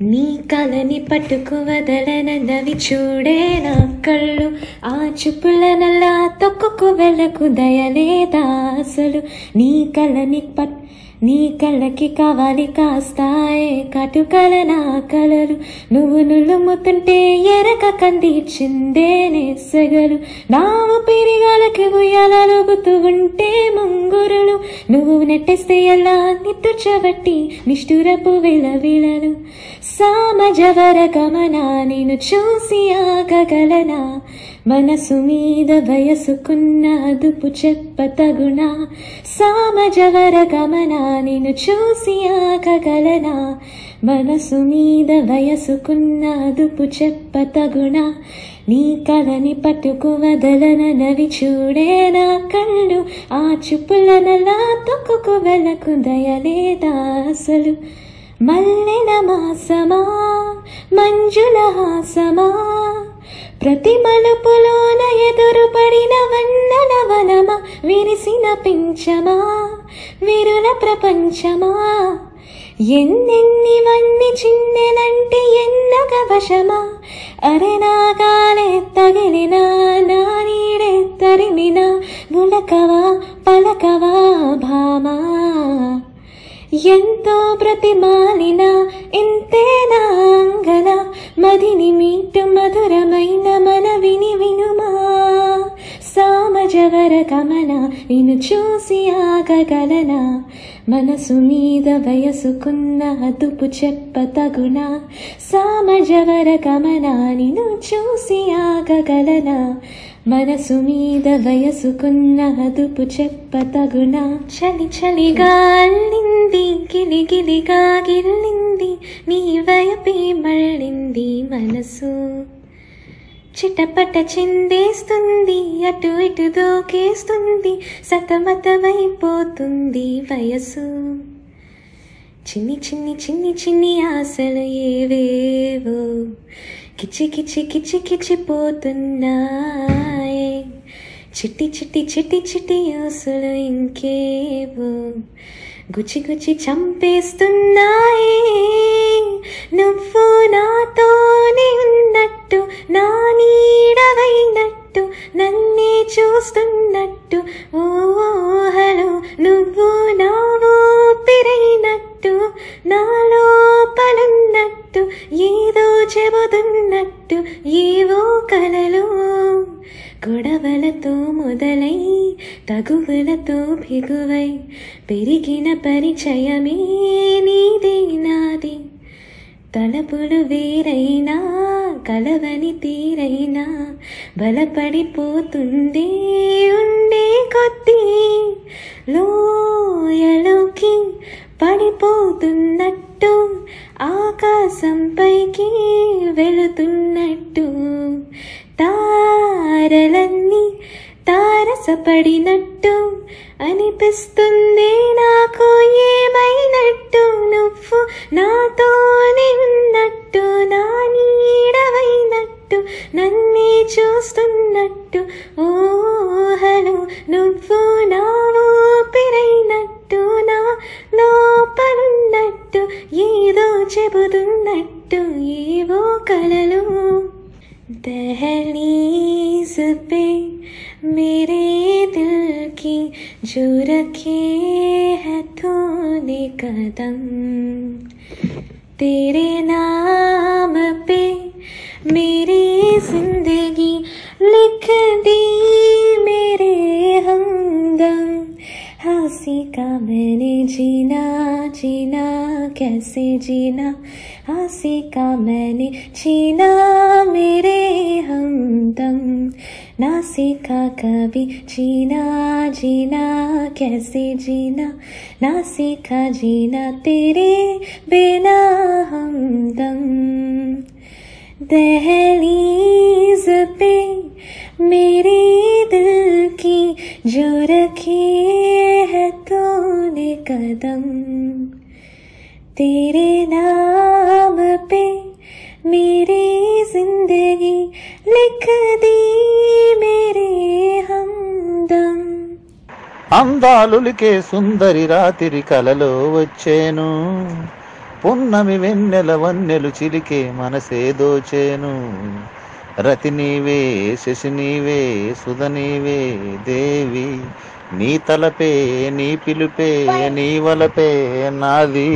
నీ కలని పట్టుకు వదలనవి చూడే నా కళ్ళు, ఆ చూపులనల్లా తొక్కుకు వెళ్ళకు దయలేదా అసలు. నీ కళ్ళకి కావాలి కాస్తాయే కాటుకల నా కలలు, నువ్వు నులుముతుంటే ఎరక కందిచిందేనే సెగలు. నావు పెరిగాలకి ఉయ్యాలలుగుతూ ఉంటే ముంగురులు, నువ్వు నెట్టేస్తే ఎలా నిట్టుచబట్టి నిష్ఠురపు విలవిలలు. సామజవర గమనా నేను చూసి ఆగగలనా, మనసు మీద వయసుకున్న అదుపు చెప్పతగునా. సామజవర గమనా నేను చూసి ఆగగలనా, మనసు మీద వయసుకున్న అదుపు చెప్పతగునా. నీ కలని పట్టుకు వదలనవి చూడే నా కళ్ళు, ఆ చూపులనలా తొక్కుకు వెళ్ళకు దయలేదా అసలు. మల్లెల మాసమా మంజుల హాసమా, ప్రతి మలుపులోన ఎదురుపడిన వన్నెల వనమా, విరిసిన పించమా విరుల ప్రపంచమా. ఎన్నెన్నివన్నీ చిన్నెలంటే ఎన్నగ వశమా, అరే నాగాలే తగిలినా నా నీడే తరిమినా, ఉలకవా పలకవా భామా. ఎంతో ప్రతిమాలిన ఇంతేనా అంగన, మదిని మీటు మధురమైన మనవిని వినుమా. సామజవర గమన నిన్ను చూసి ఆగగలనా, మనసు మీద వయసుకున్న అదుపు చెప్పతగునా. సామజవర గమన నిన్ను చూసి ఆగగలనా, మనసు మీద వయసుకున్న అదుపు చెప్పతగునా. చలి చలిగా అల్లింది గిలిగిలిగా గిల్లింది, నీ వైపే మళ్ళింది మనసు. చిటపట చిందేస్తుంది అటు ఇటు దోకేస్తుంది, సతమతమైపోతుంది వయసు. చిన్ని చిన్ని చిన్ని చిన్ని ఆశలు ఏవేవో కిచి కిచి కిచి కిచిపోతున్నాయే, చిట్టి చిట్టి చిట్టి చిట్టి ఆశలు ఇంకేవో గుచి గుచి చంపేస్తున్నాయే. నువ్వు నాతోనే ఉన్నట్టు, నా నీడవైనట్టు, నన్నే చూస్తున్నట్టు, ఓ హలో నువ్వు నా ఊపిరైనట్టు, నా లోపలున్నట్టు, ఏదో చెబుతున్నట్టు ఏవో కలలు. గొడవలతో మొదలై తగువులతో బిగువై పెరిగిన పరిచయమే నీది నాది. తలపులు వేరైనా కలవని తీరైనా బలపడిపోతుందే ఉండే కొద్దీ, లోయలోకి పడిపోతున్నట్టు, ఆకాశం పైకి వెళుతున్నట్టు, తారలన్నీ తారసపడినట్టు అనిపిస్తుంది నాకు ఏమైనట్టు. నువ్వు నాతోనే ఉన్నట్టు, నా నీడవైనట్టు, నన్నే చూస్తున్నట్టు, ఓ హలో నువ్వు నా ఊపిరైనట్టు, నా లోపలున్నట్టు, ఏదో చెబుతున్నట్టు ఏవో కలలు. दहलीज़ पे मेरे दिल की जो रखे है तूने कदम, तेरे नाम पे मेरी जिंदगी लिख दी मेरे हमदम. हाँ सीखा मैंने जीना जीना कैसे जीना, हाँ सीखा मैंने जीना मेरे हमदम. ना सीखा कभी जीना जीना कैसे जीना, ना सीखा जीना तेरे बिना हमदम. दहलीज़ पे मेरे दिल की जो रखे है तूने कदम, तेरे नाम पे मेरी जिंदगी लिख दी मेरे हमदम. అందాలులికే సుందరి రాత్రి కలలో వచ్చేను, పున్నమి వెన్నెల వన్నెలు చిలికే మనసే దోచేను. రతి నీవే శశి నీవే సుధ నీవే దేవి, నీ తలపే నీ పిలుపే నీ వలపే నాది.